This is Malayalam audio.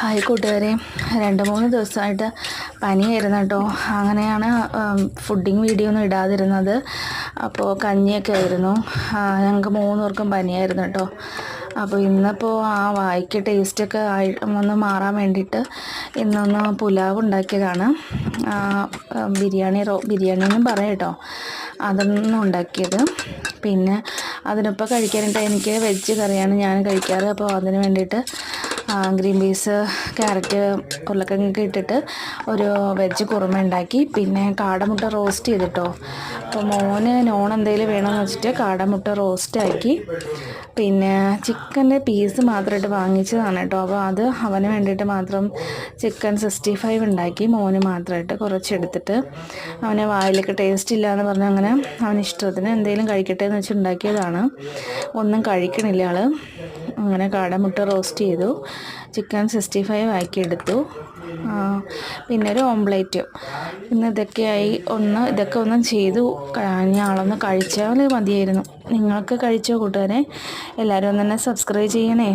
ഹായ് കൂട്ടുകാരെ, 2-3 ദിവസമായിട്ട് പനിയായിരുന്നു കേട്ടോ. അങ്ങനെയാണ് ഫുഡിങ് വീഡിയോ ഒന്നും ഇടാതിരുന്നത്. അപ്പോൾ കഞ്ഞിയൊക്കെ ആയിരുന്നു. ഞങ്ങൾക്ക് 3 പേർക്കും പനിയായിരുന്നു കേട്ടോ. അപ്പോൾ ഇന്നിപ്പോൾ ആ വായിക്ക് ടേസ്റ്റൊക്കെ ഒന്ന് മാറാൻ വേണ്ടിയിട്ട് ഇന്നൊന്ന് പുലാവ് ഉണ്ടാക്കിയതാണ്. ബിരിയാണിയെന്നും പറയാം കേട്ടോ. അതൊന്നും ഉണ്ടാക്കിയത്. പിന്നെ അതിനൊപ്പം കഴിക്കാനായിട്ട് എനിക്ക് വെജ് കറിയാണ് ഞാൻ കഴിക്കാറ്. അപ്പോൾ അതിന് വേണ്ടിയിട്ട് ഗ്രീൻ പീസ്, ക്യാരറ്റ്, ഉരുളക്കിഴങ്ങൊക്കെ ഇട്ടിട്ട് ഒരു വെജ് കുറുമ ഉണ്ടാക്കി. പിന്നെ കാടമുട്ട റോസ്റ്റ് ചെയ്തിട്ടോ. അപ്പോൾ മോന് എന്തെങ്കിലും വേണമെന്ന് വെച്ചിട്ട് കാടമുട്ട റോസ്റ്റാക്കി. പിന്നെ ചിക്കൻ്റെ പീസ് മാത്രമായിട്ട് വാങ്ങിച്ചതാണ് കേട്ടോ. അപ്പോൾ അത് അവന് വേണ്ടിയിട്ട് മാത്രം ചിക്കൻ 65 ഉണ്ടാക്കി. മോന് മാത്രമായിട്ട് കുറച്ചെടുത്തിട്ട് അവന് വായിലൊക്കെ ടേസ്റ്റ് ഇല്ല എന്ന് പറഞ്ഞ് അങ്ങനെ അവന് ഇഷ്ടത്തിന് എന്തെങ്കിലും കഴിക്കട്ടെ എന്ന് വെച്ച് ഉണ്ടാക്കിയതാണ്. ഒന്നും കഴിക്കണില്ല ആൾ. അങ്ങനെ കാടമുട്ട റോസ്റ്റ് ചെയ്തു, ചിക്കൻ 65 ആക്കിയെടുത്തു. പിന്നെ ഒരു ഓംപ്ലേറ്റ്. ഇന്ന് ഇതൊക്കെ ഒന്ന് ചെയ്തു. ഞാളൊന്ന് കഴിച്ചാൽ മതിയായിരുന്നു. നിങ്ങൾക്ക് കഴിച്ചോ കൂട്ടുകാരെ? എല്ലാവരും ഒന്ന് തന്നെ സബ്സ്ക്രൈബ് ചെയ്യണേ.